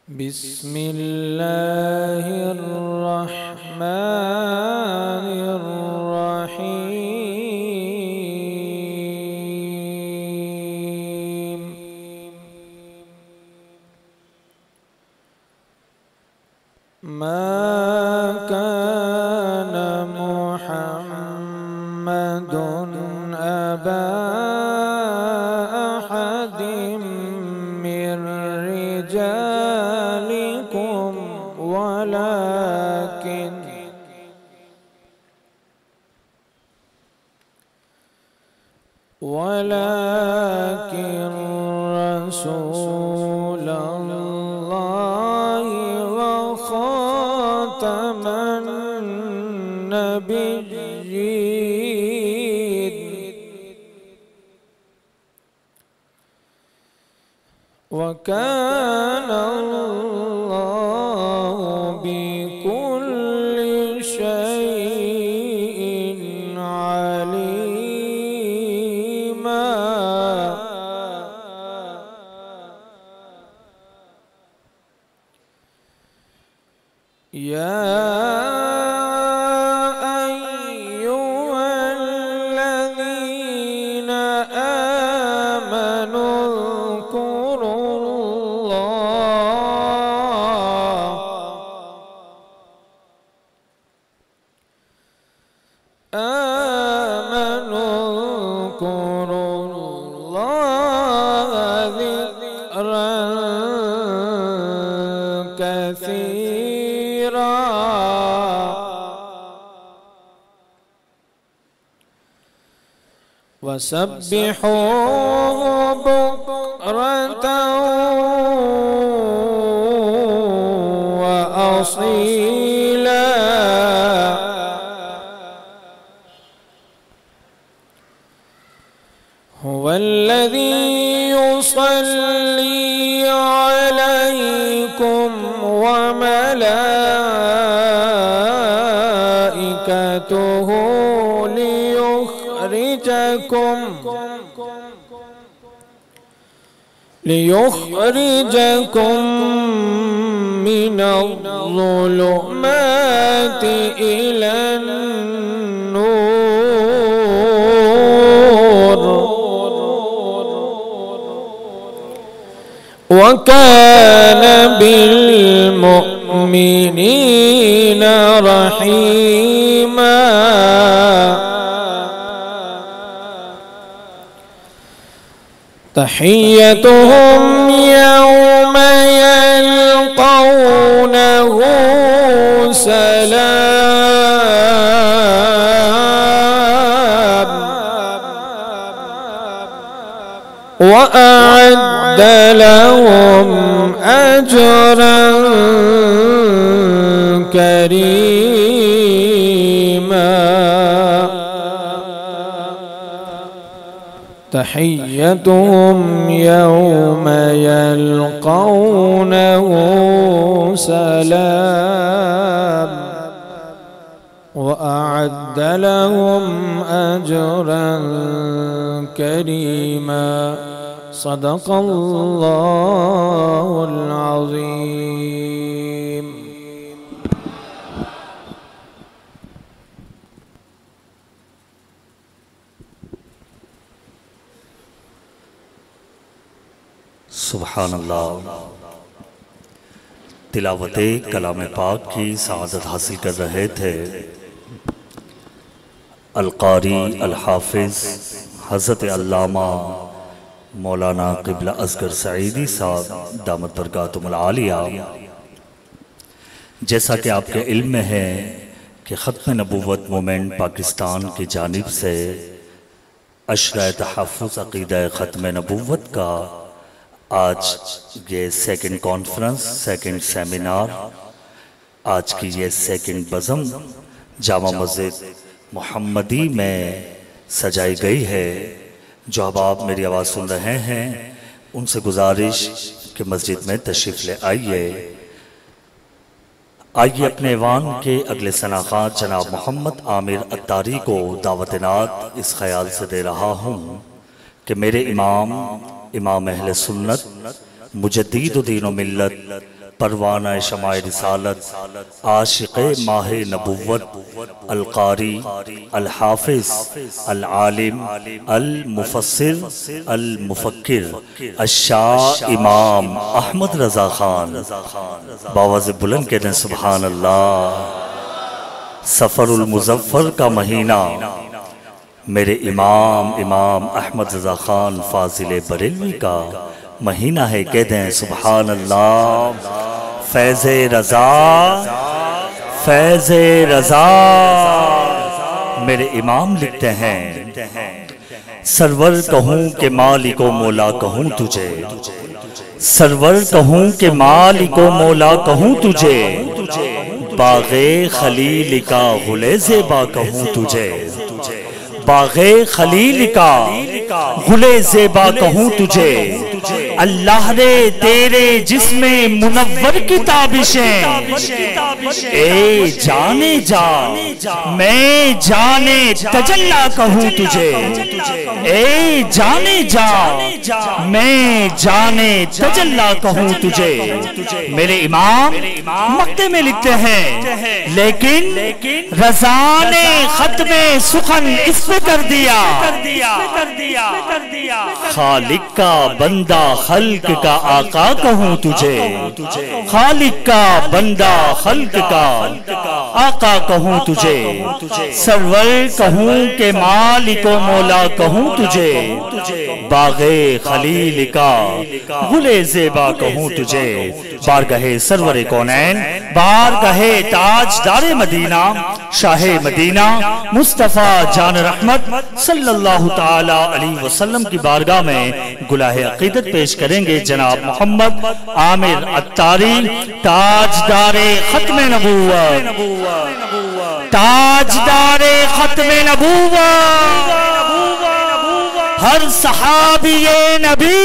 बिस्मिल्लाहिर्रहमानिर्रहीम। मा कान मुहम्मदुन अबा अहदिम मिर रिजालिकुम वलाकिन रसूलल्लाहि व खातमन नबिय्यीन व काना अल्लाहु बिकुल्लि शैइन अलीमा। या अय्युहल्लज़ीना आमनू उज़्कुरुल्लाह ज़िक्रन कसीरा। वसब्बिहूहु बुक्रतन व असीला। हुवल्लज़ी युसल्ली अलैकुम व मलाइकतुहु लियुखरिजकुम मिनज़्ज़ुलुमाति इलन नूर व काना बिलमुमिनीना रहीमा। तहिय्यतुहुम यौम यल्क़ौनहु सलाम व अअद्द लहुम अजरन करीमा। तहिय्यतुहुम यौम यल्क़ौनहु सलाम व अअद्द लहुम अजरन करीमा। सदक़ल्लाहुल अज़ीम। सुब्हानल्लाह। तिलावते कलाम पाक की सआदत हासिल कर रहे थे अल-क़ारी अल-हाफ़िज़ हज़रत अल्लामा मौलाना क़िबला असगर सईदी साहब दामत बरकातुहुल आलिया। जैसा कि आपके इल्म में है कि ख़त्म नबूवत मूवमेंट पाकिस्तान की जानिब से अशरा तहफ़्फ़ुज़ अक़ीदा ख़त्म नबूवत का आज ये सेकंड कॉन्फ्रेंस, सेकंड सेमिनार, आज की ये सेकंड बज़म जामा मस्जिद मोहम्मदी में सजाई गई है। जो अब आप मेरी आवाज़ सुन रहे हैं उनसे गुजारिश कि मस्जिद में तशरीफ़ ले आइए। आइए अपने ईवान के अगले सनाख़ात जनाब मोहम्मद आमिर अत्तारी को दावत-ए-नात इस ख्याल से दे रहा हूँ कि मेरे इमाम अहले सुन्नत मुजद्दीद दीन व मिल्लत परवाना शमाए रिसालत, आशिक़े माहे नबुव्वत, अल-कारी, अल-हाफिज़, अल-आलिम, अल-मुफस्सिर, अल-मुफक्किर, अश-शाह इमाम अहमद रज़ा खान बावाज़ बुलंद कहते हैं सुभान अल्लाह। सफ़रुल मुज़फ़्फ़र का महीना मेरे इमाम अहमद रज़ा खान फाजिल बरेलवी का महीना है, कहते हैं सुभान अल्लाह। फैज़े रज़ा, फैज़े रज़ा। मेरे इमाम लिखते हैं, सरवर कहूँ के मालिको मौला कहूँ तुझे, सरवर कहूँ के मालिको मौला कहूँ तुझे, बाग़े खलील का गुले ज़ेबा कहूँ तुझे, बाग़े खलील का गुले ज़ेबा कहूँ तुझे। अल्लाह ने तेरे जिस्मे मुनव्वर की ताबिशें, ए जाने जा मैं जाने तजल्ला कहूँ तुझे, ए जाने जा मैं जाने तजल्ला कहूँ तुझे। मेरे इमाम मक्ते में लिखते हैं, लेकिन रज़ा ने खत्मे सुखन इस पे कर दिया, खालिक का बंदा खल्क का आका कहूँ तुझे, खालिक का बंदा खल्क का आका कहूँ तुझे, सरवर कहूँ के मालिको मौला कहूँ तुझे, बाग़े खलील का गुले ज़ेबा कहूँ तुझे। बारगाहे सरवर कौनैन, बारगाहे ताजदार मदीना, शाहे मदीना मुस्तफ़ा जान रहमत सल्लल्लाहु ताला अलैहि वसल्लम की बारगाह में गुलाहे अक़ीदत पेश करेंगे जनाब मोहम्मद आमिर अत्तारी, ताजदारे खत्मे नबूवत, ताजदारे खत्मे नबूवत, हर सहाबिये नबी।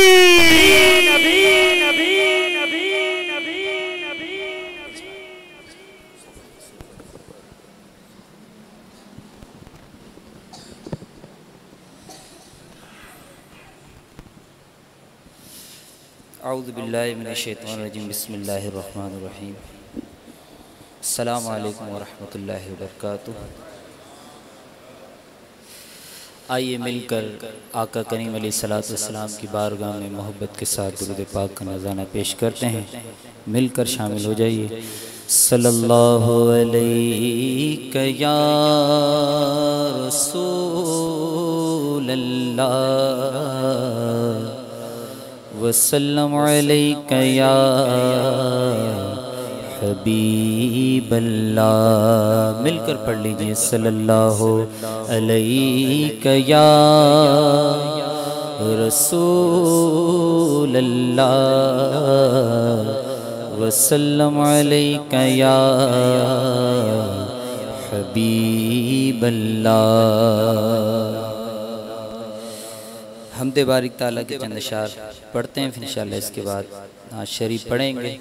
औज़ु बिल्लाहि मिनश शैतानिर रजीम, बिस्मिल्लाहिर रहमानिर रहीम। अस्सलामु अलैकुम व रहमतुल्लाहि व बरकातुहू। आइए मिलकर आका करीम अलैहिस्सलातु वस्सलाम की बारगाह में मोहब्बत के साथ दुरूद पाक का नज़ारा पेश करते हैं। मिलकर शामिल हो जाइए। सल्लल्लाहु अलैका या रसूलल्लाह वसल्लम अलैका या हबीबल्लाह। मिलकर पढ़ लीजिए, सल्लल्लाहु अलैका या रसूलल्लाह वसल्लम अलैका या हबीबल्लाह। हमदे बारिक ताला के चंद अशार पढ़ते हैं, फिर इंशाअल्लाह इसके बाद नात शरीफ पढ़ेंगे।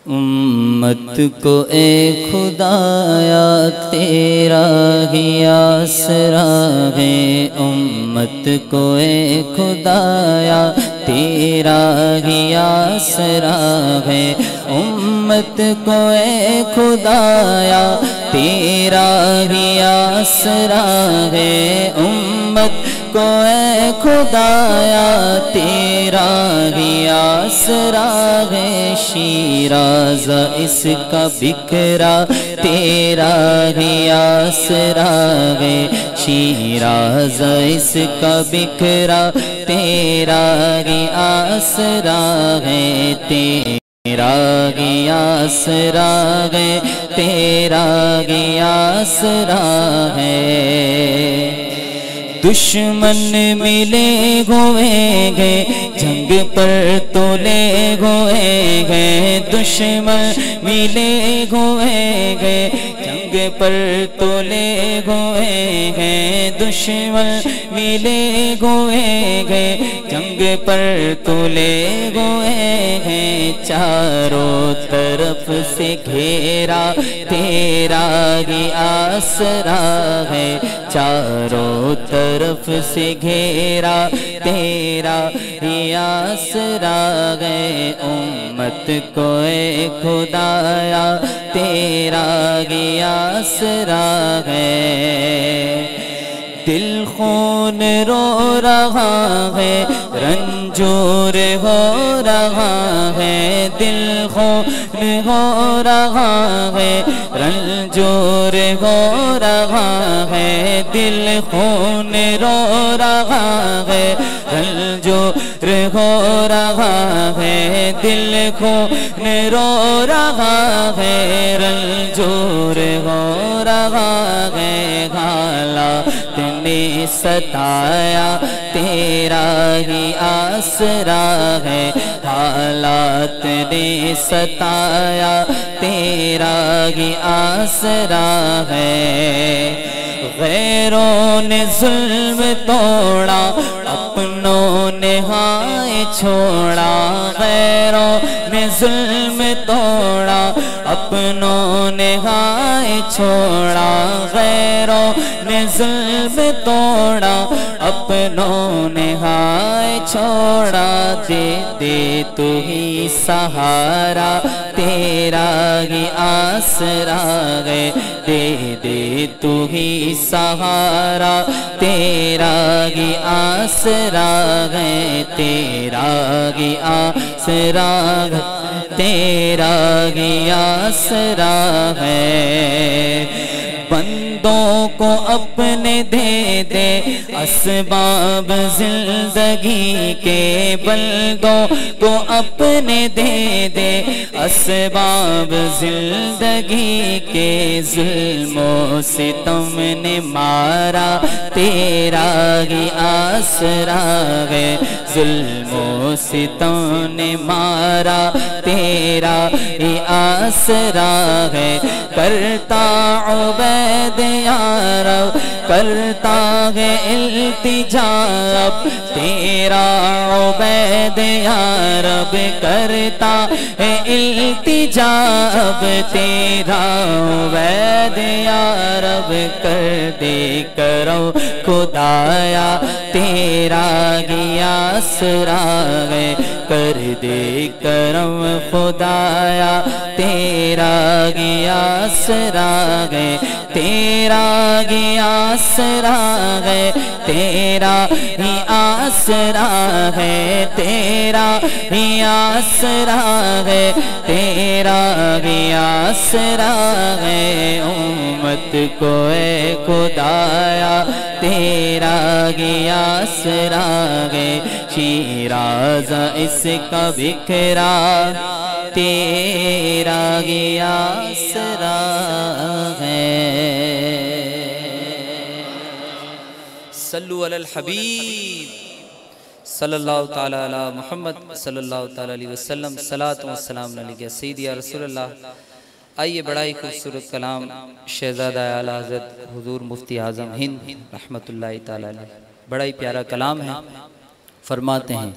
उम्मत को ए खुदाया तेरा ही आसरा है, उम्मत को ए खुदाया तेरा ही आसरा है, उम्मत को ए खुदाया तेरा ही आसरा है, उम्मत को ए खुदाया तेरा ही आसरा है। शीराज़ा इसका बिखरा तेरा ही आसरा है, शीराज़ा इसका बिखरा तेरा ही आसरा है, तेरा ही आसरा है, तेरा ही आसरा है। दुश्मन मिले होएंगे जंग पर तोले होएंगे, दुश्मन मिले होएंगे जंग पर तोले होएंगे, दुश्मन मिले होएंगे जंग पर तोले होएंगे। चारों तरफ से घेरा तेरा ही आसरा है, चारों तरफ से घेरा तेरा ही आसरा गए उम्मत को ए खुदाया तेरा ही आसरा गए। दिल खून रो रहा है रंजूर हो रहा है दिल खून हो रहा है रंजूर हो रहा है दिल खून रो रहा है रंजूर हो रहा है दिल खून रो रहा है रंजूर हो रहा है। हालात ने सताया तेरा ही आसरा है हालात ने सताया तेरा ही आसरा है। गैरों ने जुल्म तोड़ा अपनों ने हाय छोड़ा गैरों ने जुल्म तोड़ा अपनों ने हाय छोड़ा गैरों ने जुल्म तोड़ा अपनों ने हाय छोड़ा। दे दे तू ही सहारा तेरा ही आसरा गए दे दे तू ही सहारा तेरा ही आसरा गए तेरा ही आसरा तेरा ही आसरा है। बंदों को अपने दे दे असबाब जिंदगी के बंदों को अपने दे दे असबाब जिंदगी के जुल्मों सितम ने मारा तेरा ही आसरा है जुल्मों सितम ने मारा तेरा ही आसरा है। करता उबैद या रब करता है इल्तिजा अब तेरा उबैद या रब करता है इल्तिजा अब तेरा उबैद या रब कर दे करो खुदाया तेरा ही आसरा है कर दे करम खुदाया तेरा ही आसरा है तेरा ही आसरा है तेरा ही आसरा है तेरा ही आसरा है तेरा ही आसरा है। उम्मत को ए खुदाया तेरा ही आसरा है शीराज़ा इसका बिखरा तेरा ही आसरा है। सल्लु अलल हबीब सल्लल्लाहु ताला अला मुहम्मद सल्लल्लाहु ताला अलैहि वसल्लम सलात व सलाम अलैका सय्यदी या रसूलल्लाह। आइए बड़ा ही खूबसूरत कलाम शहजादा आला हज़रत हुजूर मुफ्ती आज़म हिंद रहमतुल्लाहि ताला अलैह, बड़ा ही प्यारा कलाम है। फरमाते हैं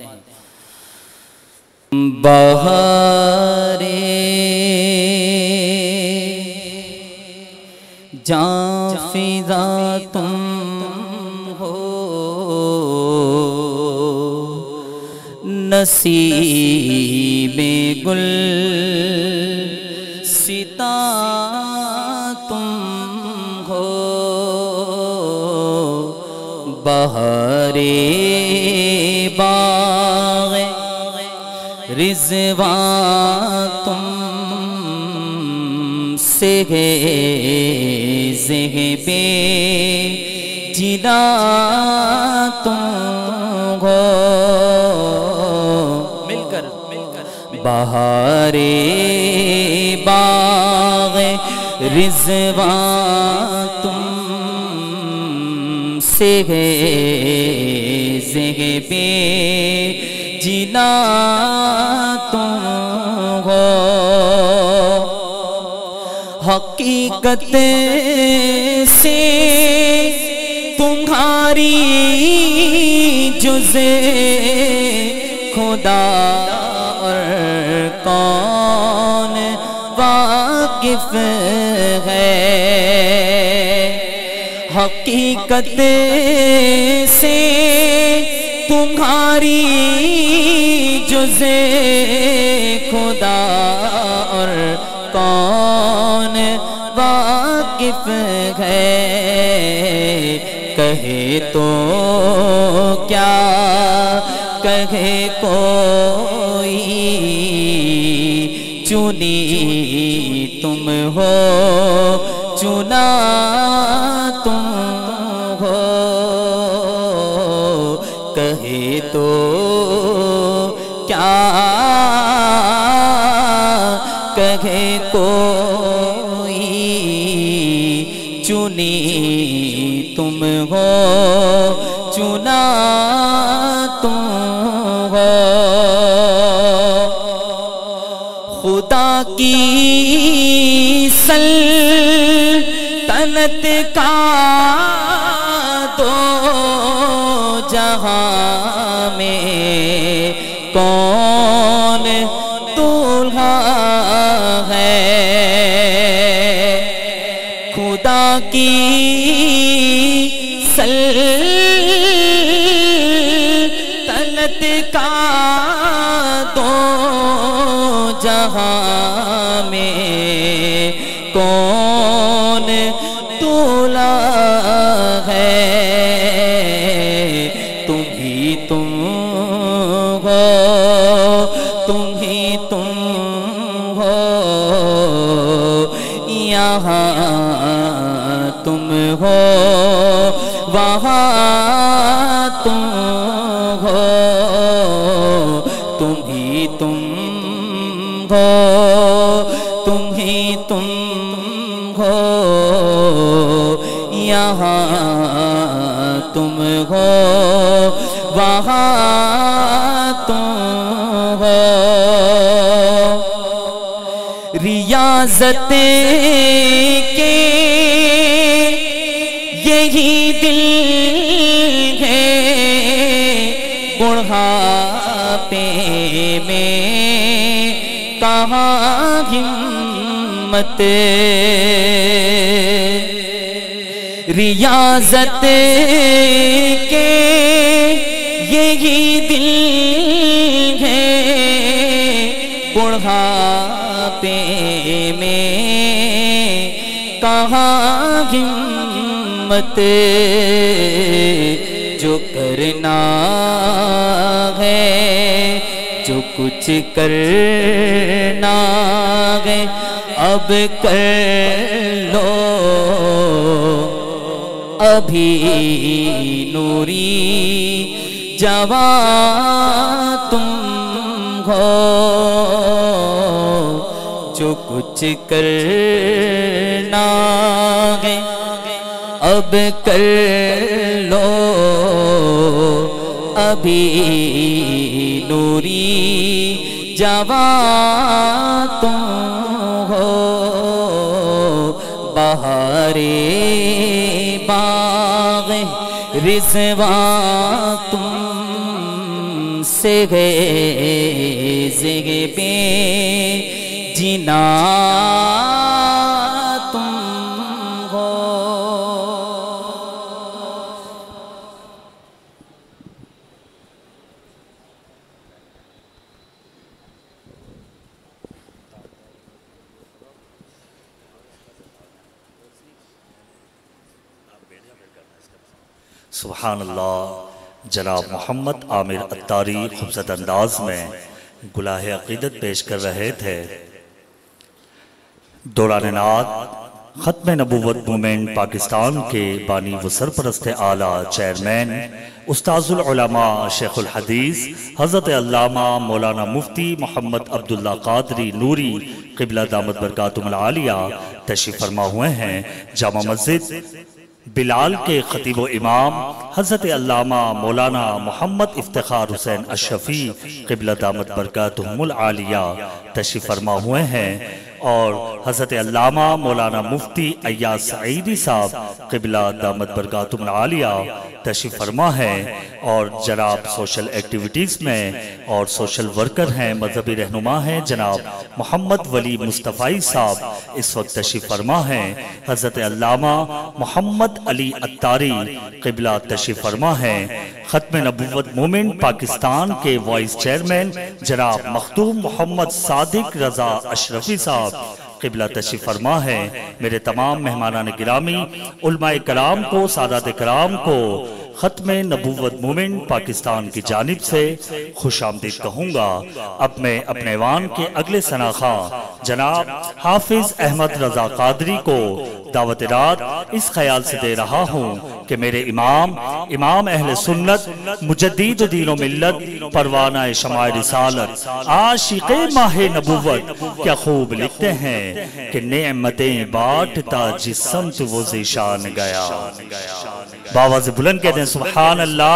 बहारे जां फिज़ा तुम हो नसीबे गुल सिता तुम हो बहारे बाग़ रिज़वा तुम से ज़ेहबे जिला तुम हो मिलकर बहारे बाग़ रिज़वा तुम से ज़ेहबे जिला तुम हो हकीकत से तुम्हारी जुज़े खुदा और कौन वाकिफ है हकीकत से तुम्हारी जुज़े खुदा और कौन वाकिफ है। कहे तो क्या कहे कोई, चुनी तुम हो चुना तुम हो। कहे तो क्या कहे कोई, चुनी तुम हो चुना तुम हो। खुदा की सल्तनत का दो जहां में कौन दूल्हा है। खुदा की सल्तनत का दो जहां में कौन दूल्हा है। तुम ही तुम हो, तुम ही तुम हो, यहाँ तुम हो वहाँ तुम हो। तुम ही तुम हो, तुम ही तुम हो, यहाँ तुम हो वहाँ तुम हो। रियाज़त के यही दिल है, बुढ़ापे में कहाँ हिम्मत। रियाज़त के यही दिल है, बुढ़ापे में कहाँ हिम्मत। जो करना है, जो कुछ करना है, अब कर लो अभी नूरी जवां तुम हो। जो कुछ करना है अब कर लो अभी नूरी जवां तुम हो। बहारे बाग़ रिज़वां तुम से गए ज़िगे पे जीना तुम हो। सुभान अल्लाह। जनाब मोहम्मद आमिर अत्तारी खूबसूरत अंदाज में गुलाहे अक़ीदत पेश कर रहे थे। दौरान नात ख़त्म नबूवत मूवमेंट पाकिस्तान के बानी व सरपरस्त आला चेयरमैन उस्ताजुल उलमा शेखुल हदीस हज़रत अल्लामा मौलाना मुफ्ती मोहम्मद अब्दुल्ला क़ादरी नूरी क़िबला दामत बरकातुहुल आलिया तशरीफ़ फरमा हुए हैं। जामा मस्जिद बिलाल के खतीब व इमाम हज़रत अल्लामा मौलाना मोहम्मद इफ्तिखार हुसैन अशफ़ी क़िबला दामत बरकातुहुल आलिया तशरीफ़ फरमा हुए हैं और हज़रत अल्लामा मौलाना मुफ्ती अय्याज़ सईदी साहब क़िबला दामत बरकातुहुल आलिया तशरीफ़ फरमा है और जनाब सोशल एक्टिविटीज़ में और सोशल वर्कर हैं, मजहबी रहनुमा हैं जनाब मोहम्मद वली मुस्तफ़ाई साहब इस वक्त तशरीफ़ फरमा हैं। हज़रत अल्लामा मोहम्मद अली अत्तारी क़िबला तशरीफ़ फरमा हैं। ख़त्म नबूवत मूवमेंट पाकिस्तान के वाइस चेयरमैन जनाब मखदूम मोहम्मद सादिक रज़ा अशरफी साहब क़िबला तशरीफ़ फरमा है। मेरे तमाम मेहमानान गिरामी, उलमाए कराम को, सादात कराम को ख़त्म नबूवत मूवमेंट पाकिस्तान की जानिब से खुश आमदीद कहूँगा। अब मैं अपने वान के अगले सनाखा जनाब हाफिज़ अहमद रज़ा कादरी को दावत रात इस ख्याल से दे रहा हूँ कि मेरे इमाम अहले सुन्नत मुजद्दिद दीन व मिल्लत परवाना शमाए रिसालत आशिक़े माहे नबूवत क्या खूब लिखते हैं कि नेमतें बांटता जिस समत वो ज़ीशान गया। बाबा से बुलंद कहते हैं सुभान अल्लाह।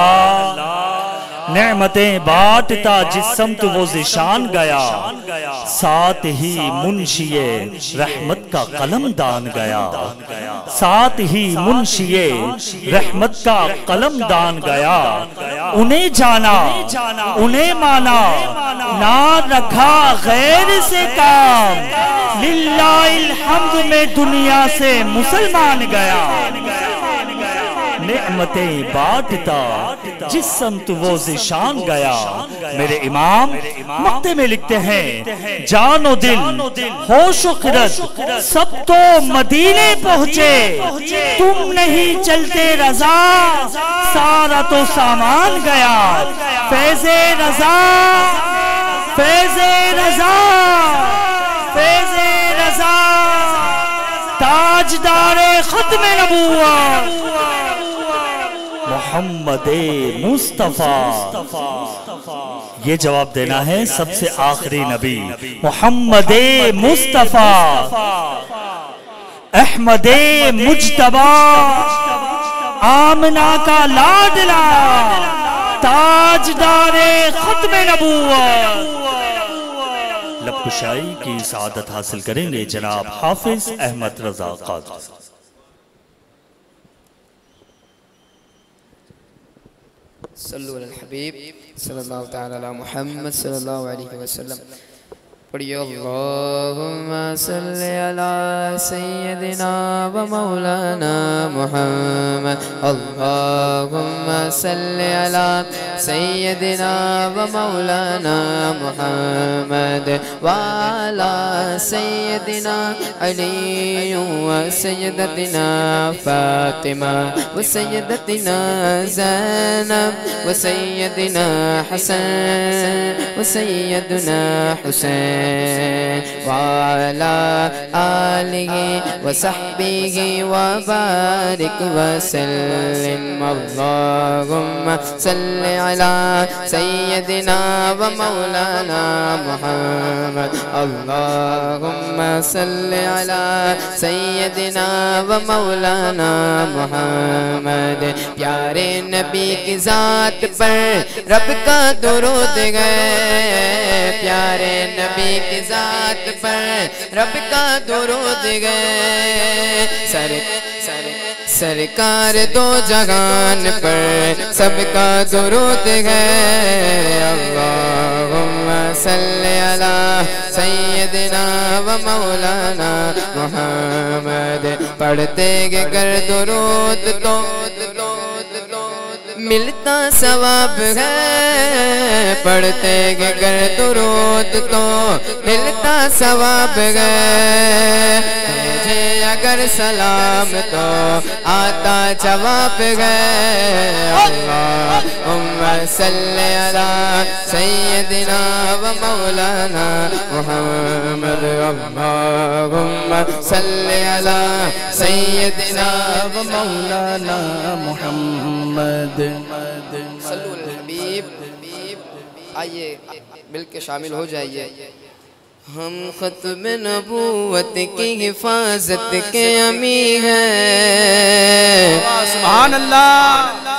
नेमतें बांटता जिस समत वो ज़ीशान गया, साथ ही मुंशिए रहमत का कलम दान गया। साथ ही मुंशिए रहमत का कलम दान गया। उन्हें जाना उन्हें माना, ना रखा गैर से काम, लिल्लाहिल हम्द में दुनिया से मुसलमान गया। नेमतें बांटता जिस समत वो ज़ीशान गया। मेरे इमाम मक्ते में लिखते हैं जानो दिल होश ख़िरत सब तो मदीने पहुँचे, तुम नहीं चलते रज़ा सारा तो सामान गया। फैज़े रज़ा फैज़े रज़ा फैज़े रज़ा ताजदारे ख़त्म नबूवत मोहम्मद मुस्तफ़ा। ये जवाब देना है सबसे आखिरी नबी मोहम्मद मुस्तफ़ा अहमद मुज्तबा, आमना का लाडला ताजदारे ख़त्म नबूवत। लबकुशाई की सआदत हासिल करेंगे जनाब हाफिज़ अहमद रज़ा कादरी। सल्लु अलल हबीब सल्लल्लाहु तआला अला मुहम्मद सल्लल्लाहु अलैहि वसल्लम। पढ़िए अल्लाहुम्मा सल्लि अला सय्यदिना व मौलाना मुहम्मद। अल्लाहुम्मा सल्लि अला सय्यदिना व मौलाना मुहम्मद व अला सय्यदिना अली व सय्यदतिना फातिमा व सय्यदतिना ज़ैनब व सय्यदिना हसन व सय्यदना हुसैन वाला आलिहि व सहबिहि व बारिक व सल्लिम। अल्लाहुम्मा सल्लि अला सय्यदिना व मौलाना मुहम्मद। अल्लाहुम्मा सल्लि अला सय्यदिना व मौलाना मुहम्मद। प्यारे नबी की ज़ात पर रब का दुरूद गए, प्यारे नबी की ज़ात पर रब का दुरूद गए। सरकार दो जहान पर सबका दुरूद गए। अल्लाहुम्मा सल्लि अला सय्यदिना व मौलाना मुहम्मद। पढ़ते कर दुरूद तो मिलता सवाब है, पढ़ते कर दुरूद तो मिलता सवाब है। मुझे अगर सलाम तो आता जवाब है। अल्लाहुम्मा सल्लि अला सय्यदिना व मौलाना मुहम्मद। अल्लाहुम्मा सल्लि अला सय्यदिना व मौलाना मुहम्मद। सल्लु अलल हबीब। आइए मिलके शामिल हो जाइए। हम ख़त्म नबूवत की हिफाजत के अमी हैं। सुभान अल्लाह।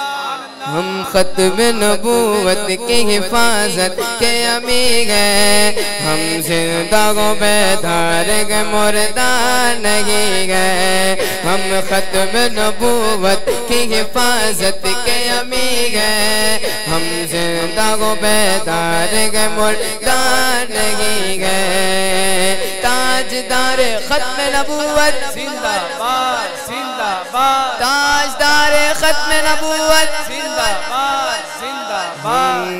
हम ख़त्म नबूवत की हिफाजत के अमी गए। हम जिंदा को बेदार गए, मुर्दा नहीं गए। हम ख़त्म नबूवत की हिफाजत के अमी गए, हम जिंदा को बेदार के मुर्दार नहीं गए। ताजदार खत्म नबूवत जिंदाबाद जिंदाबाद, ताजदार खत्म नबूवत जिंदाबाद जिंदाबाद।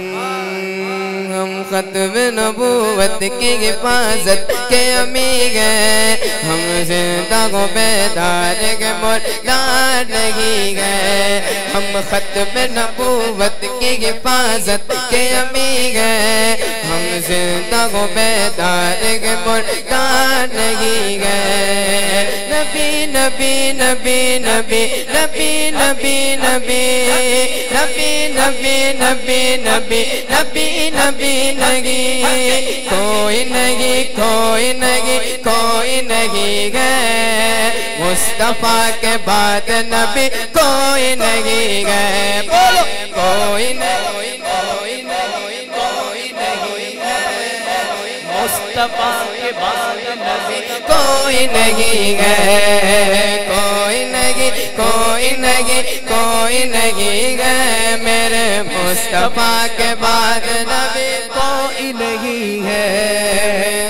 हम खत्म नबूवत की हिफाजत के अमी गए, हम जिंदा को बेदार के मुर्दार नहीं गए। हम खत्म नबूवत की हिफाजत के अमी गए, हम जिंदा को बेदार के मुर्दार नहीं गए। नबी नबी नबी नबी नबी नबी नबी नबी नबी नबी नबी नबी नबी नहीं, कोई नहीं कोई नहीं कोई नहीं गए। मुस्तफा के बाद नबी कोई नहीं गए। बोलो कोई नहीं कोई नहीं कोई नहीं गए। मुस्तफा के बाद नबी कोई नहीं गए। कोई नहीं कोई नहीं कोई नहीं गए। मेरे मुस्तफा के बाद नबी कोई नहीं है।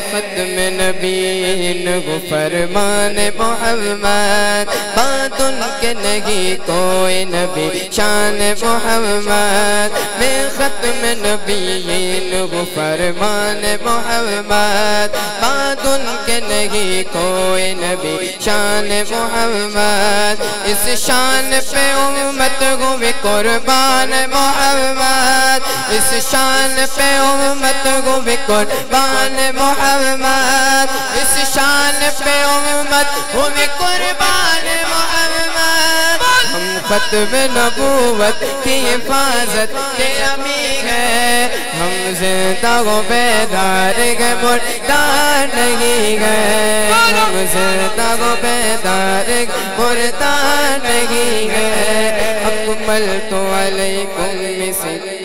खत्म नबीन को फरमान मोहम्मद, बात उनके नहीं कोई नबी शान मोहम्मद। मैं खत्म नबीन को फरमान मोहम्मद, बात उनके नहीं कोई नबी शान मोहम्मद। इस शान पे उम्मत को भी कुर्बान मोहम्मद, इस शान पे उम्मत को भी कुर्बान मोहम्मद, इस शान पे उम्मत को भी कुर्बान मोहम्मद। हम खत्म नबूवत की हिफाजत के अमी गए, हम जिंदा को बेदार के मुर्दार नहीं गए। हम जिंदा को बेदार के मुर्दार नहीं गए। अकमल तो अलैकुम मिसल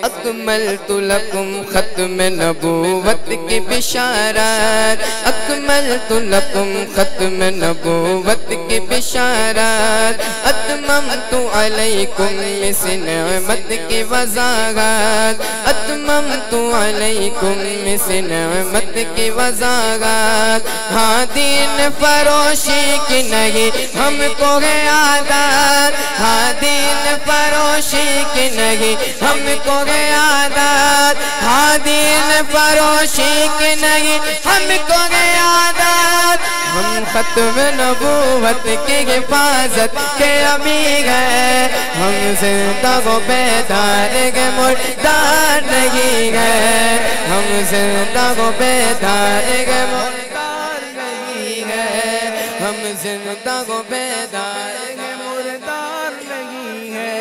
अकमल तो लकुम खत्म नबूवत की बिशारत, अकमल तो लकुम खत्म नबूवत की बिशारत। अतमम तो अलैकुम मिस नेमत की वज़ाहत, अतमम तो अलैकुम मिस नेमत की वज़ाहत। हाँ दीन फरोशी की नहीं हमको है आदत, हाँ दीन फरोशी की नहीं हमको आदत, हाँ दीन फरोशी की नहीं हमको गए आदत। हम खत्म नबूवत की हिफाजत के अमी गए, हम जिंदा को बेदार के मुर्दार नहीं गए। हम जिंदा को बेदार के मुर्दार नहीं गए। हम जिंदा को बेदार के मुर्दार नहीं है।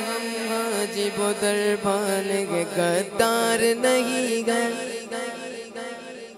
हम हाजिब दरबान के गद्दार नहीं गए।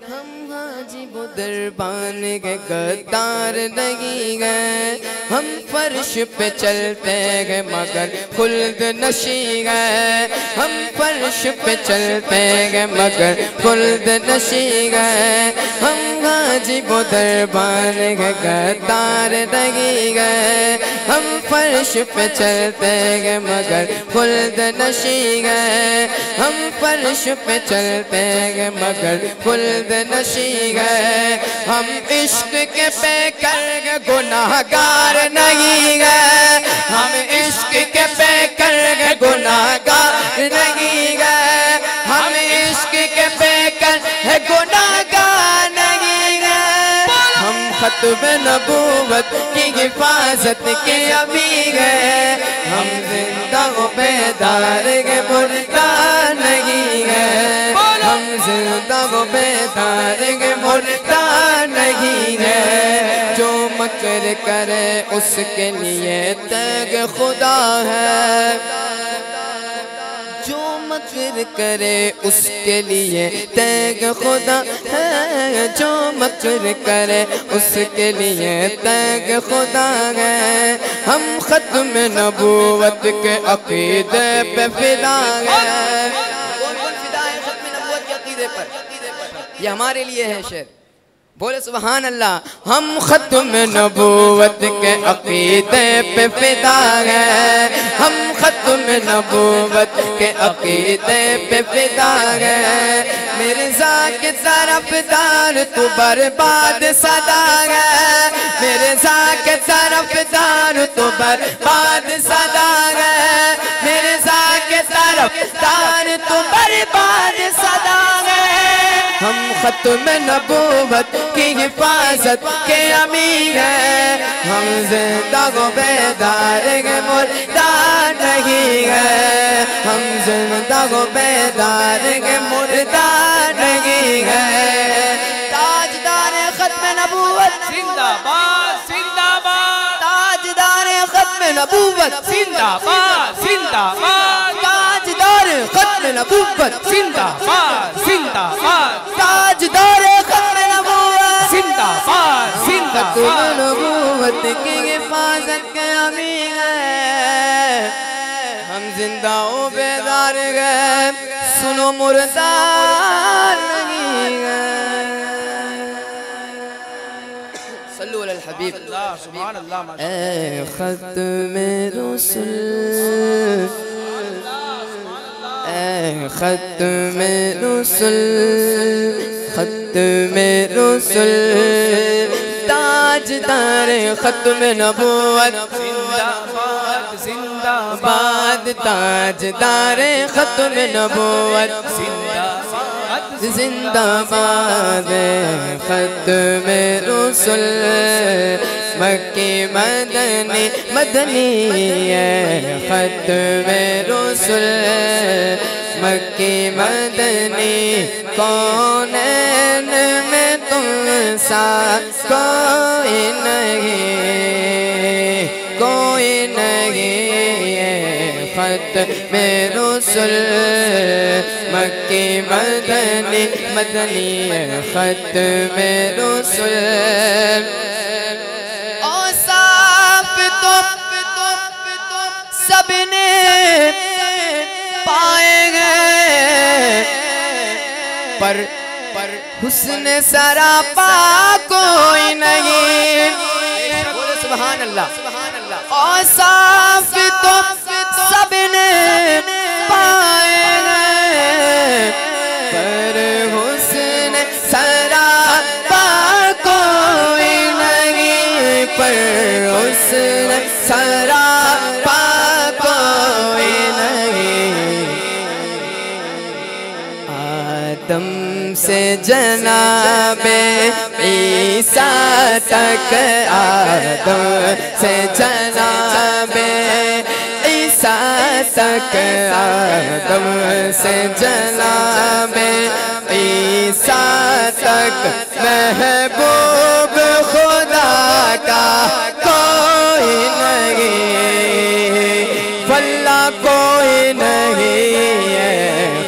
हम हाजिब दरबान के गद्दार नहीं गए। हम फर्श पे चलते गए मगर खुल्द नशी गए। हम फर्श पे चलते गए मगर खुल्द नशी गए। हम हाजिब दरबान के गद्दार नहीं गए। हम फर्श पे चलते गए मगर खुल्द नशी गए। हम फर्श पे चलते गए मगर खुल्द नशी गए। हम इश्क के पे कर गुनाहगार नहीं गए। हम इश्क के पे कर गुनाहगार नहीं गए। हम इश्क के पे कर गुनाहगार नहीं गए। हम खत्म नबूवत की हिफाजत के अभी गए। हम जिंदा को बेदार के मुर्दार नहीं गए। हम जिंदा को बेदार के मुर्दार नहीं गए। जो मकर करे उसके लिए तग खुदा है, जो मकर करे उसके लिए तग खुदा है। जो मकर करे उसके लिए तग खुदा है। हम खत्म नबूवत के अकीदे पे फिदा है। कौन कौन फिदा है खत्म नबूवत के अकीदे पर? ये हमारे लिए है शेर, बोले सुभान अल्लाह। हम खत्म नबूवत के अकीदे पे फिदा है। हम खत्म नबूवत के अकीदे पे फिदा है। मिर्ज़ा के तरफदार तू बर्बाद सदा है। मिर्ज़ा के तरफदार तू बर्बाद सदा है। मिर्ज़ा के तरफदार तू बर्बाद सदा है। हम खत्म नबूवत की हिफाजत के अमीर हैं। हम जिंदा को बेदार के मुर्दार नहीं है। हम जिंदा को बेदार के मुर्दार नहीं है। ताजदार खत्म नबूवत जिंदाबाद जिंदाबाद, ताजदार खत्म नबूवत जिंदाबाद जिंदाबाद, ताजदार खत्म नबूवत जिंदाबाद जिंदाबाद, ताजदार खत्म नबूवत जिंदाबाद खत्म जिंदाबाद। नबूवत की हिफाजत के अमीर हैं। हम जिंदा ओ बेदार गए, सुनो मुर्दार नहीं गए। सल्लु अलल हबीब। अल्लाह सुभान अल्लाह माशाअल्लाह। ए खत्म रसूल, ए खत्म रसूल, खत्म रसूल, ताजदार खत्म नबूवत जिंदाबाद जिंदाबाद, बाद, ताजदार खत्म नबूवत जिंदाबाद जिंदाबाद। खत्म रसूल मक्की मदनी मदनी है। खत्म रसूल मक्की मदनी, कौनैन में तुम सा कोई नहीं, कोई नहीं है। खत्म रसूल मक्की मदनी मदनी है। खत्म रसूल औसाफ तो सबने पाएंगे, पर हुस्न सरापा कोई नहीं। सुभान अल्लाह। औसाफ तो सबने पाएंगे, पर हुस्न सरापा कोई नहीं, पर हुस्न सरापा कोई नहीं। आदम से जनाबे ईसा तक, आदम से जनाबे ईसा तक, आदम से जनाबे ईसा तक, महबूब खुदा का कोई नहीं, वल्ला कोई नहीं है।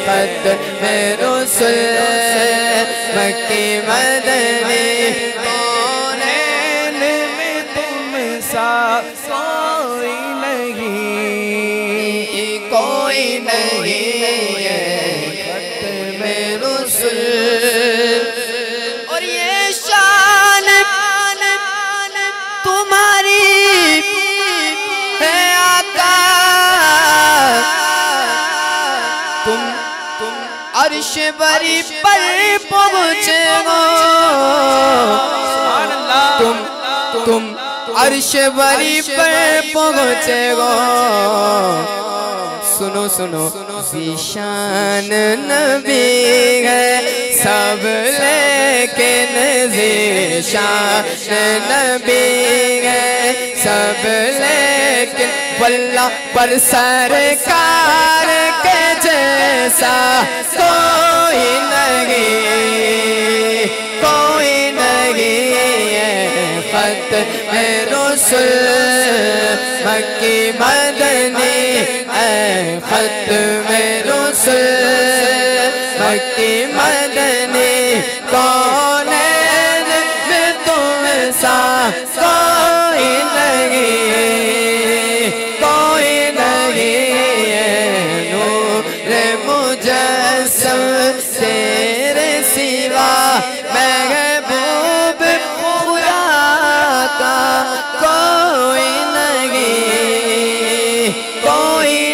खत्म रसूल मक्की मदनी, कौनैन में तुम सा कोई नहीं, कोई नहीं है। खत्म रसूल और ये शान तुम्हारी है आका। तुम अर्श बरी पर पहुँचे हो, तुम अर्श बरी पर पहुँचे हो। सुनो सुनो ज़ीशान नबी है सब, लेकिन ज़ीशान नबी है सब, लेकिन वल्लाह पर सरकार के जैसा कोई नहीं, कोई नहीं है। खत्म रसूल मक्की मदनी, खत्म रसूल मक्की मदनी, कौनैन में तुम सा कोई नहीं, कोई नहीं है। नूर मुजस्सम तेरे सिवा, महबूब खुदा का कोई नहीं, कोई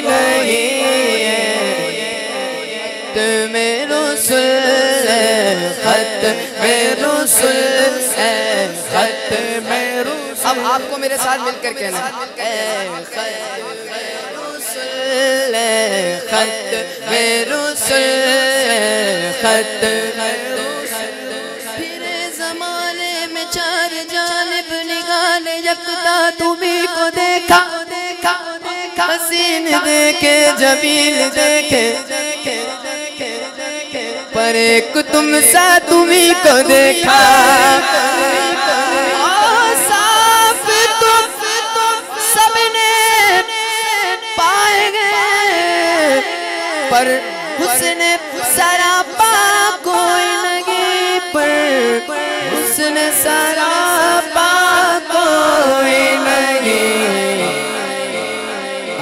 मेरे साथ मिलकर कहना, खत फिर ज़माने में चार जानिब निगाले यकता तुम्ही को देखा, हसीन देखे जमील देखे, पर एक तुम सा तुम्ही को देखा। साफ तुम सबने पाएंगे, पर हुस्न सरापा कोई नहीं, पर हुस्न सरापा कोई नहीं।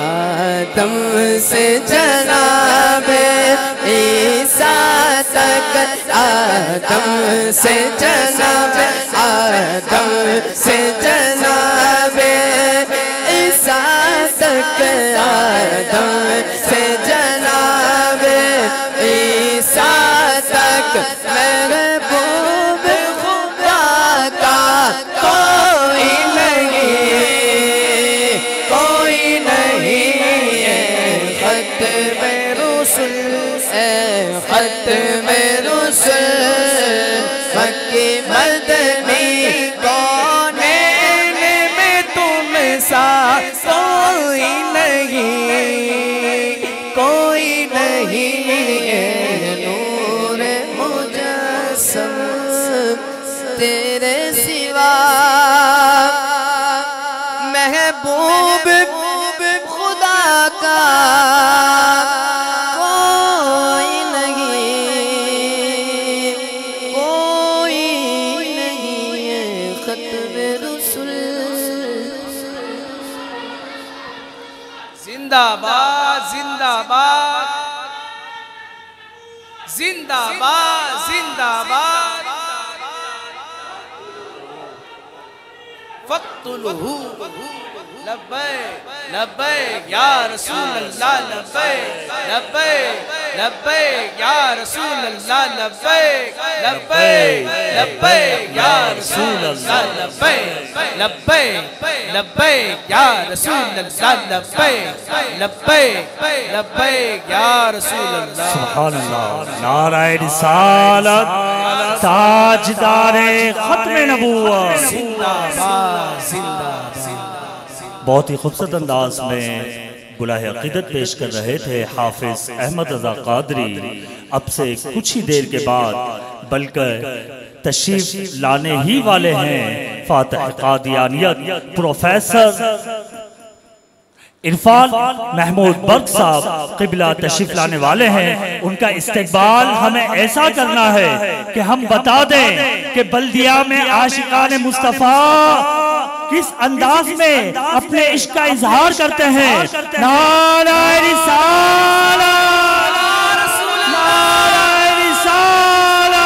आदम से जनाबे ईसा तक, आदम से जनाबे, आदम से जनाबे ईसा तक, आदम से जनाबे ईसा तक महबूब खुदा का कोई नहीं, कोई नहीं। खत्म रुसूल, खत्म रुसूल मक्की मदनी, कौनैन में तुम सा कोई नहीं, कोई नहीं। नूर मुजस्सम तेरे सिवा महबूब खुदा का कोई नहीं, कोई नहीं। खत्म रुसूल जिंदाबाद जिंदाबाद जिंदाबाद जिंदाबाद। फक्तुलहू लब्बैक लब्बैक या रसूल अल्लाह, लब्बैक लब्बैक लब्बैक या रसूल अल्लाह, लब्बैक लब्बैक लब्बैक या रसूल अल्लाह, लब्बैक लब्बैक लब्बैक या रसूल अल्लाह, लब्बैक लब्बैक लब्बैक या रसूल अल्लाह। सुभान अल्लाह। नाराए रिसालत, ताजदारे खत्म नबूवत। जिंदाबाद जिंदाबाद। बहुत ही खूबसूरत अंदाज में गुलाह अक़ीदत पेश कर रहे थे हाफिज अहमद रज़ा क़ादरी। अब से कुछ ही देर के बाद बल्कि तशरीफ लाने ही वाले हैं फातिह क़ादियानियत प्रोफेसर इरफान महमूद बर्क साहब क़िबला तशरीफ लाने वाले हैं। उनका इस्तकबाल हमें ऐसा करना है कि हम बता दें कि बल्दिया में आशिकान मुस्तफ़ा किस अंदाज में अपने इश्क का इजहार करते हैं। नाराए रिसालत, नाराए रिसालत,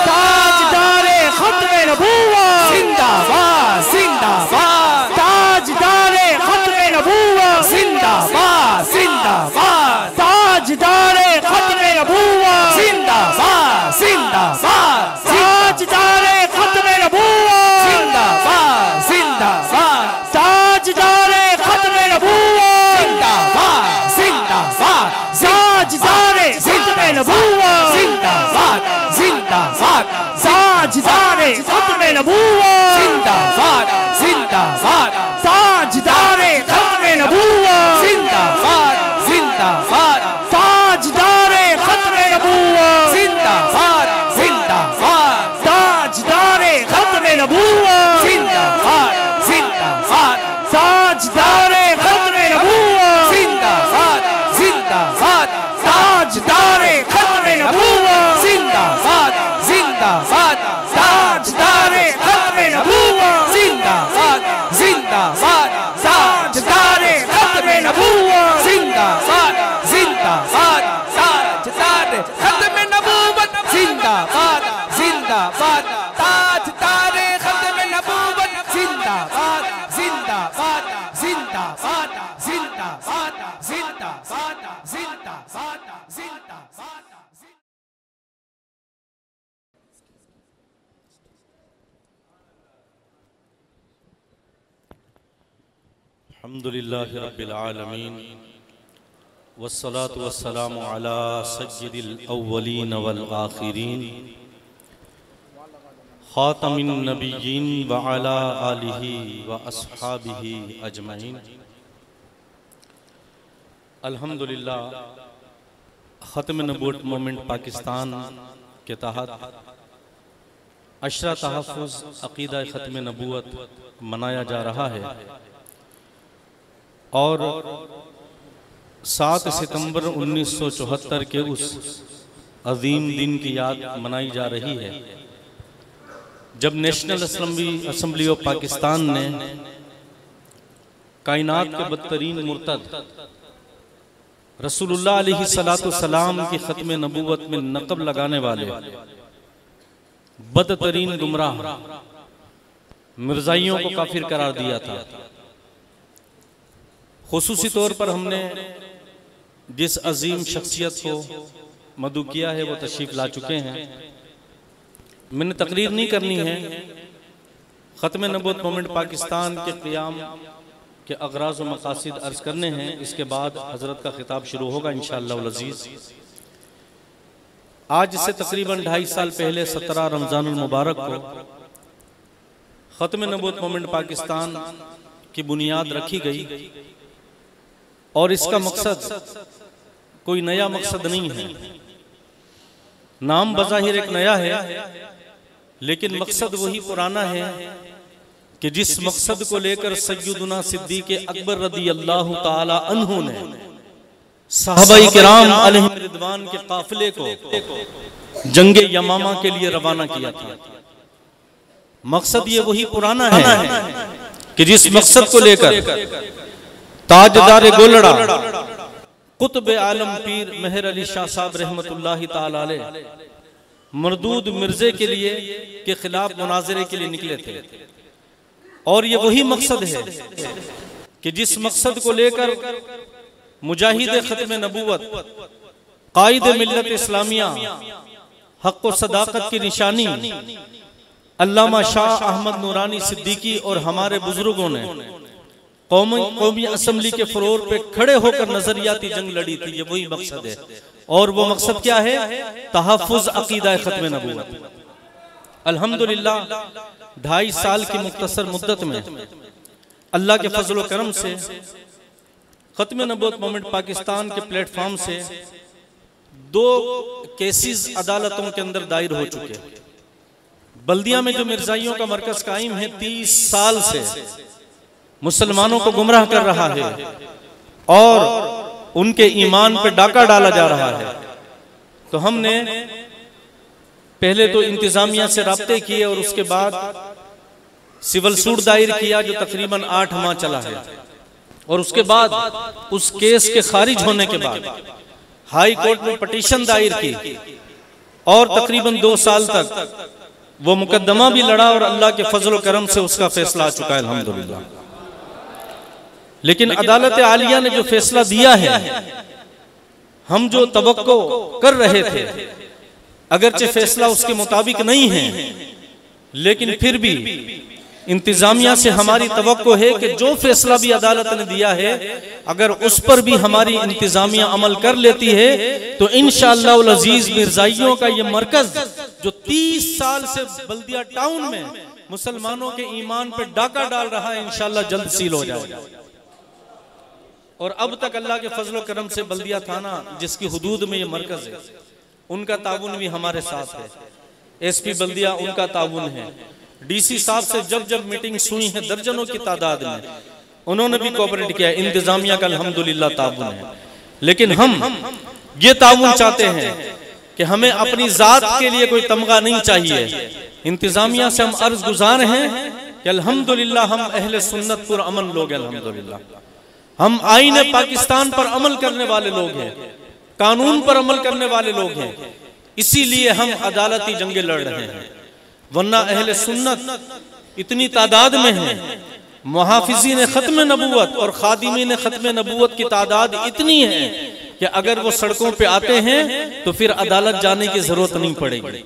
ताजदारे खत्म नबूवत जिंदाबाद जिंदाबाद, ताजदारे खत्म नबूवत जिंदाबाद जिंदाबाद, ताजदारे खत्म नबूवत जिंदाबाद जिंदाबाद, ताजदारे खत्म नबूवत जिंदाबाद जिंदाबाद, ताजदारे खत्म नबूवत जिंदाबाद जिंदाबाद, ताजदारे खत्म नबूवत जिंदाबाद जिंदाबाद, ताजदारे खत्म नबूवत जिंदाबाद जिंदाबाद, ताजदारे खत्म नबूवत जिंदाबाद जिंदाबाद, ताजदारे खत्म नबूवत जिंदाबाद जिंदाबाद, ताजदारे खत्म नबूवत जिंदाबाद जिंदाबाद, ताजदारे खत्म नबूवत जिंदाबाद जिंदाबाद, ताजदारे खत्म नबूवत जिंदाबाद जिंदाबाद, ताजदारे खत्म नबूवत जिंदाबाद जिंदाबाद, ताजदारे खत्म नबूवत जिंदाबाद जिंदाबाद, अल्हम्दुलिल्लाहि रब्बिल आलमीन वस्सलातु वस्सलामु अला सय्यिदिल अव्वलीन वल आखिरीन खातमिन नबिय्यीन व अला आलिहि व अस्हाबिहि अजमईन। अल्हम्दुलिल्लाह ख़त्म नबूवत मूवमेंट पाकिस्तान के तहत अशरा तहफ़्फ़ुज़ अक़ीदा ख़त्म नबूवत मनाया जा रहा है और 7 सितंबर 1974 के उस अजीम दिन की याद मनाई जा रही है जब नेशनल असम्बली ऑफ पाकिस्तान ने कायनात के बदतरीन मुर्तद रसूलुल्लाह अलैहिस्सलाम की ख़त्म नबूवत में नक़ब लगाने वाले बदतरीन गुमराह मिर्ज़ाइयों को काफिर करार दिया था। खुसूसी तौर पर हमने जिस अजीम शख्सियत को मदू किया है वो तशरीफ ला चुके हैं। मैंने तकरीर नहीं करनी है, ख़त्म नबूवत मूवमेंट पाकिस्तान के क़याम के अग़राज़ व मक़ासिद अर्ज़ करने हैं। इसके बाद हज़रत का खिताब शुरू होगा इंशाअल्लाह अज़ीज़। आज से तकरीबन 2.5 साल पहले 17 रमज़ानुल मुबारक को ख़त्म नबूवत मूवमेंट पाकिस्तान की बुनियाद रखी गई और इसका मकसद कोई नया मकसद नहीं है। नाम बज़ाहिर एक नया है लेकिन मकसद वही पुराना है कि जिस मकसद को लेकर सय्यदुना सिद्दीक़ अकबर रज़ियल्लाहु ताला अन्हु ने सहाबाए किराम अलैहिम रिदवान के काफिले को जंगे यमामा के लिए रवाना किया था। मकसद ये वही पुराना है कि जिस मकसद को लेकर ताजदार गोलड़ा कुतुब आलम पीर मेहर अली शाह साहब रहमतुल्लाहि ताला अलैह मरदूद मिर्जे के लिए के खिलाफ मुनाजरे के लिए निकले थे और ये वही मकसद है कि जिस मकसद को लेकर मुजाहिद ख़त्म नबूवत कायद मिल्लत इस्लामिया हक़ व सदाकत की निशानी अल्लामा शाह अहमद नूरानी सिद्दीकी और हमारे बुजुर्गों ने कौमी असम्बली के फ्लोर पे खड़े होकर नजरियाती जंग लड़ी थी। ये वही मकसद है और वो मकसद क्या है? तहफ़्फ़ुज़ अक़ीदा ख़त्म नबूवत। अल्हम्दुलिल्लाह 2.5 साल की मुख्तसर मुद्दत में अल्लाह के फजल व करम से ख़त्म नबूवत मूवमेंट पाकिस्तान के प्लेटफॉर्म से 2 केसेस अदालतों के अंदर दायर हो चुके। बल्दिया में जो मिर्जाइयों का मरकज कायम है 30 साल से मुसलमानों को गुमराह कर रहा है और उनके ईमान पे डाका डाला जा रहा है। तो हमने पहले तो इंतजामिया से राब्ते किए और उसके बाद सिविल सूट दायर किया जो तकरीबन 8 माह चला है और उसके बाद उस केस के खारिज होने के बाद हाई कोर्ट में पटिशन दायर की और तकरीबन 2 साल तक वो मुकदमा भी लड़ा और अल्लाह के फजल व करम से उसका फैसला आ चुका है अल्हम्दुलिल्लाह। लेकिन अदालत आलिया ने जो फैसला दिया है हम जो तवक्को कर रहे थे, अगरचे फैसला उसके मुताबिक नहीं है लेकिन फिर भी इंतजामिया से हमारी तवक्को है कि जो फैसला भी अदालत ने दिया है अगर उस पर भी हमारी इंतजामिया अमल कर लेती है तो इंशाअल्लाह अज़ीज़ मिर्ज़ाइयों का ये मरकज जो 30 साल से बल्दिया टाउन में मुसलमानों के ईमान पे डाका डाल रहा है इंशाअल्लाह जल्द सील हो जाएगा। और अब तक अल्लाह के फजल व करम से बल्दिया थाना जिसकी हुदूद में ये मरकज है उनका ताउन भी हमारे साथ है। एसपी बल्दिया उनका ताउन है। डीसी साहब से जब मीटिंग हुई है दर्जनों की तादाद में उन्होंने भी कोऑपरेट किया। इंतजामिया का अल्हम्दुलिल्लाह ताउन है। लेकिन हम ये ताउन चाहते हैं कि हमें अपनी जात के लिए कोई तमगा नहीं चाहिए। इंतजामिया से हम अर्ज गुजार हैं कि अल्हम्दुलिल्लाह हम अहले सुन्नत पर अमन लोग हैं। अल्हम्दुलिल्लाह हम आईने पाकिस्तान पर अमल करने वाले लोग हैं, कानून पर अमल करने वाले लोग हैं, इसीलिए हम अदालती जंगे लड़ रहे हैं। वरना अहले सुन्नत इतनी तादाद में है, मुहाफिज़ीन ख़त्म नबूवत और खादिमीन ख़त्म नबूवत की तादाद इतनी है कि अगर वो सड़कों पे आते हैं तो फिर अदालत जाने की जरूरत नहीं पड़ेगी।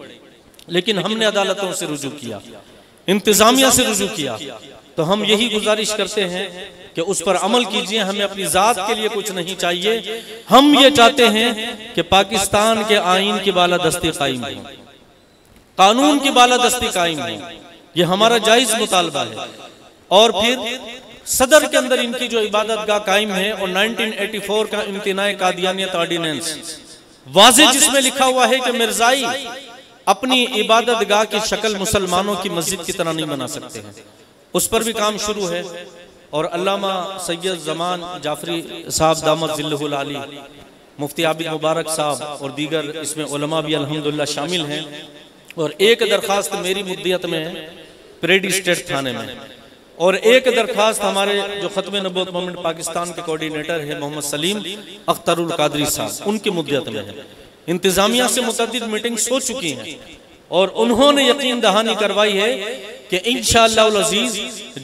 लेकिन हमने अदालतों से रुजू किया, इंतजामिया से रुजू किया, तो हम यही गुजारिश करते हैं कि उस पर अमल कीजिए। हमें अपनी जात के लिए कुछ नहीं चाहिए, हम ये चाहते हैं कि पाकिस्तान के आईन की बालादस्ती कायम हो, कानून की बालादस्ती कायम हो, ये हमारा जायज मुतालबा है। और फिर सदर के अंदर इनकी जो इबादत गाह कायम है और 1984 का इम्तिनाए कादियानियत ऑर्डिनेंस वाज़ेह जिसमें लिखा हुआ है कि मिर्जाई अपनी इबादत गाह की शक्ल मुसलमानों की मस्जिद की तरह नहीं बना सकते हैं, उस पर भी काम शुरू है। और अल्लामा सैयद ज़मान जाफरी साहब दामत ज़िल्लुहुल आली, मुफ्ती आबिद मुबारक साहब और दीगर इसमें उलमा भी अल्हम्दुलिल्लाह शामिल हैं। और एक दरखास्त मेरी मुद्दियत में है परेडी स्टेट थाने में, और एक दरखास्त हमारे जो खत्म नबूवत मूवमेंट पाकिस्तान के कोऑर्डिनेटर है मोहम्मद सलीम अख्तरुल कादरी साहब, उनकी मुद्दियत में है। इंतजामिया से मुतअद्दिद मीटिंग्स हो चुकी हैं और उन्होंने यकीन दहानी करवाई है कि इंशाअल्लाह अज़ीज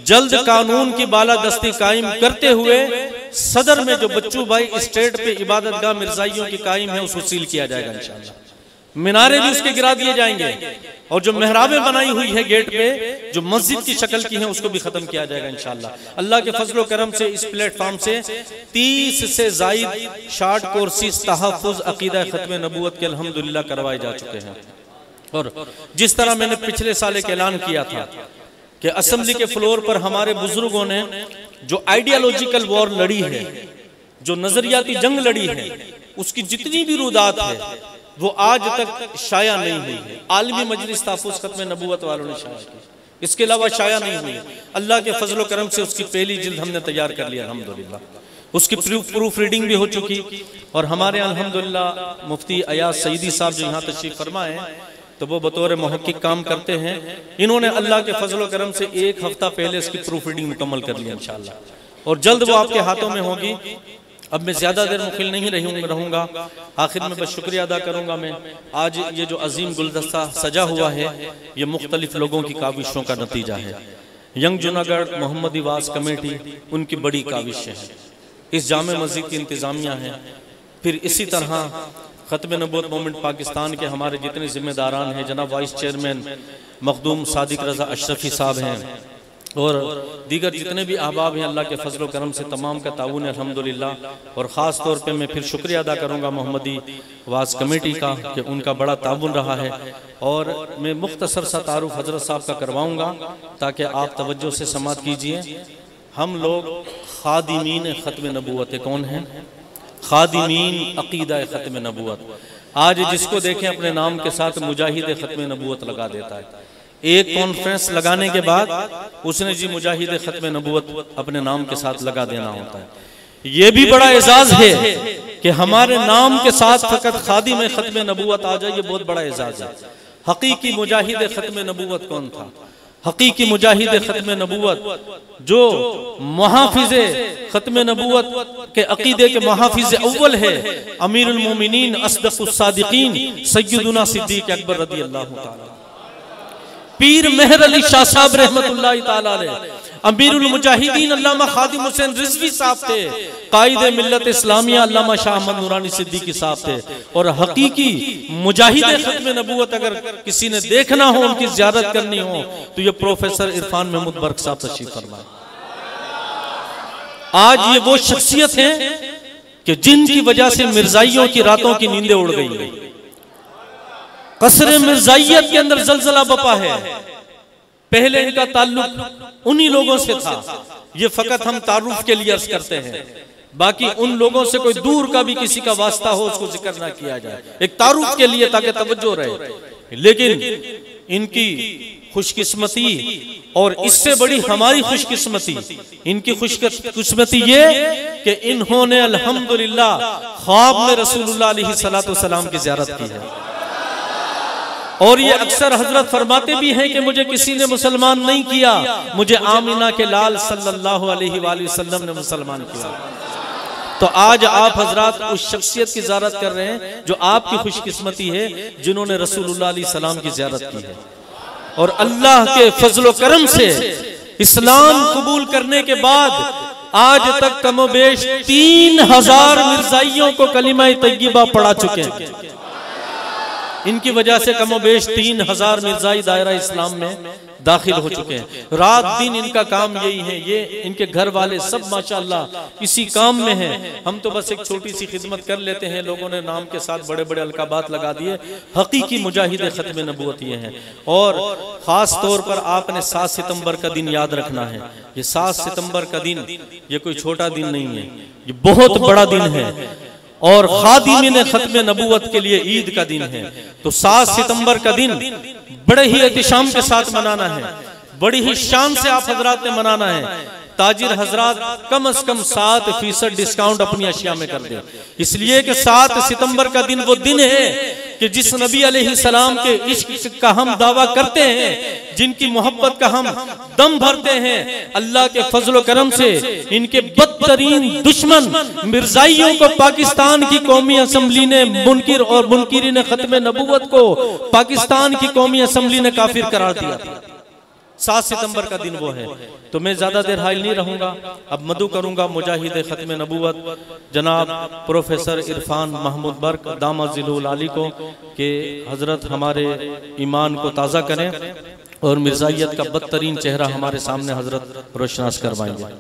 जल्द कानून की बालादस्ती कायम करते हुए सदर में जो बच्चू भाई स्टेट पे इबादत गाह मिर्जाइयों की कायम है उसको सील किया जाएगा इंशाअल्लाह। मीनारे भी उसके गिरा दिए जाएंगे और जो मेहराबें बनाई हुई है गेट पे जो मस्जिद की शक्ल की है उसको भी खत्म किया जाएगा इंशाअल्लाह। अल्लाह के फजल व करम से इस प्लेटफॉर्म से 30 से जायद शार्ट कोर्सेज तहफ़्फ़ुज़ अक़ीदा ख़त्म नबूवत के अल्हम्दुलिल्लाह करवाए जा चुके हैं। और जिस तरह मैंने पिछले साल एक ऐलान किया था कि असेंबली के फ्लोर पर हमारे बुजुर्गों ने जो आइडियोलॉजिकल वॉर लड़ी है, जो नजरियाती जंग लड़ी है, उसकी जितनी भी रुदात है वो आज तक शाया नहीं हुई है। आलमी मजलिस तहफ़्फ़ुज़ ख़त्म नबूवत वालों ने शाया की, इसके अलावा शाया नहीं हुई। अल्लाह के फजल व करम से उसकी पहली जिल्द हमने तैयार कर लिया अल्हम्दुलिल्लाह, उसकी प्रूफ रीडिंग भी हो चुकी। और हमारे अल्हम्दुलिल्लाह मुफ्ती अयाज सईदी साहब जो यहाँ तशरीफ फरमा है तो वो बतौर मुहक्किक काम करते हैं। इन्होंने अल्लाह के फजल व करम से एक हफ्ता पहले इसकी प्रूफ रीडिंग मुकम्मल कर लिया इंशाअल्लाह और जल्द वो आपके हाथों में होगी। अब मैं ज्यादा देर मुखिल नहीं रहूंगा, आखिर में बस शुक्रिया अदा करूंगा मैं। आज ये जो अजीम गुलदस्ता सजा हुआ है ये मुख्तलिफ लोगों की काविशों का नतीजा है। यंग जूनागढ़ मोहम्मदी वास कमेटी उनकी बड़ी काविशें हैं, इस जामे मस्जिद की इंतजामिया है, फिर इसी तरह ख़त्म नबूवत मूवमेंट पाकिस्तान के हमारे जितने जिम्मेदारान हैं, जनाब वाइस चेयरमैन मखदूम सादिक रज़ा अशरफी साहब हैं और दीगर जितने भी अहबाब हैं, अल्लाह के फजल व करम से तमाम का ताउन है अल्हम्दुलिल्लाह। और ख़ास तौर पे मैं फिर शुक्रिया अदा करूँगा मोहम्मदी वास कमेटी का कि उनका बड़ा ताउन रहा है। और मैं मुख्तसर सा तारुफ हजरत साहब का करवाऊँगा ताकि आप तवज्जो से समात कीजिए। हम लोग खादिमीन ख़त्म नबूवत कौन हैं? खादिमीन अक़ीदा ख़त्म नबूवत। आज जिसको देखें अपने नाम के साथ मुजाहिद ख़त्म नबूवत लगा देता है। एक कॉन्फ्रेंस लगाने के बाद उसने जी मुजाहिद ख़त्म नबूवत अपने नाम के साथ लगा देना होता है। ये भी बड़ा एजाज है कि हमारे नाम के साथ फकत खादिम ख़त्म नबूवत आ जाए, ये बहुत बड़ा एजाज है। हकीकी मुजाहिद ख़त्म नबूवत कौन था? हकीकी मुजाहिद ख़त्म नबूवत जो मुहाफिज़े ख़त्म नबूवत के अक़ीदे के मुहाफिज़ अव्वल है, अमीरुल मोमिनीन असदक़ुस सादिक़ीन सय्यदुना सिद्दीक़ अकबर रज़ियल्लाहु ताला, पीर मेहर अली शाह साहब रहमतुल्लाहि ताला अलैह, अमीरुल मुजाहिदीन अल्लामा खादिम हुसैन रिज़वी साहब थे, कायदे मिल्लत इस्लामिया अल्लामा शाह अहमद नूरानी सिद्दीकी साहब थे। और हकीकी मुजाहिद ख़त्म नबूवत अगर किसी ने देखना हो, उनकी ज़ियारत करनी हो तो ये प्रोफेसर इरफान महमूद बर्क साहब तशरीफ फरमाए। आज ये वो शख्सियत है कि जिनकी वजह से मिर्जाइयों की रातों की नींदें उड़ गई। कसरे मिर्जाइयत के अंदर जलजला बपा है। पहले इनका ताल्लुक उन्हीं लोगों से था, ये फकत हम तारुफ के लिए अर्ज करते हैं, बाकी उन लोगों से कोई दूर का भी किसी का वास्ता हो उसको जिक्र ना किया जाए, एक तारुफ के लिए ताकि तवज्जो रहे। लेकिन इनकी खुशकिस्मती और इससे बड़ी हमारी खुशकिस्मती, इनकी खुशकिस्मती ये कि इन्होंने अल्हम्दुलिल्लाह ख्वाब में रसूलुल्लाह अलैहिस्सलातु वस्सलाम की ज़ियारत की है। और ये अक्सर हजरत फरमाते भी हैं कि मुझे किसी ने मुसलमान नहीं किया, मुझे आमिना के लाल सल्लल्लाहु अलैहि वसल्लम ने मुसलमान किया। तो आज आप हजरात उस शख्सियत की ज़ियारत कर रहे हैं जो आपकी खुशकिस्मती है, जिन्होंने रसूलुल्लाह अलैहि सलाम की ज़ियारत की है। और अल्लाह के फजल करम से इस्लाम कबूल करने के बाद आज तक कमोबेश 3000 मिर्जाइयों को कलिमा तय्यबा पढ़ा चुके हैं। इनकी वजह से कमोबेश 3000 मिर्जाई दायरा इस्लाम में दाखिल हो चुके हैं। रात दिन इनका काम यही है, ये इनके घर वाले सब माशाअल्लाह इसी काम में हैं। हम तो बस एक छोटी सी खिदमत कर लेते हैं, लोगों ने नाम के साथ बड़े बड़े अलकाबात लगा दिए। हकीकी मुजाहिद खत्म नबूवत ये हैं। और ख़ास तौर पर आपने 7 सितंबर का दिन याद रखना है। ये 7 सितंबर का दिन ये कोई छोटा दिन नहीं है, ये बहुत बड़ा दिन है और खादिमीन खत्म नबूवत के लिए ईद का दिन है। तो 7 सितंबर का दिन बड़े ही एहतिशाम के साथ मनाना है, बड़ी ही शान से आप हजरात ने मनाना है। ताजिर हजरात कम से कम 7% डिस्काउंट अपनी अशिया में कर दे, इसलिए कि 7 सितंबर का दिन वो दिन है कि जिस नबी अलैहिस्सलाम के इश्क का हम दावा करते हैं, जिनकी मोहब्बत का हम दम भरते हैं, अल्लाह के फजल करम से इनके बदतरीन दुश्मन मिर्जाइयों को पाकिस्तान की कौमी असम्बली ने मुनकिर और मुनकिरीन खत्म नबूवत को पाकिस्तान की कौमी असम्बली ने काफिर करार दिया था। 7 सितंबर का दिन वो है। तो मैं ज्यादा देर हाइल नहीं रहूंगा, अब मदू करूंगा मुजाहिद खत्म नबूवत जनाब प्रोफेसर इरफान महमूद बर्क दामजिलुल आली को कि हजरत हमारे ईमान को ताज़ा करें और मिर्जाइयत का बदतरीन चेहरा हमारे सामने हजरत रोशनास करवाएंगे।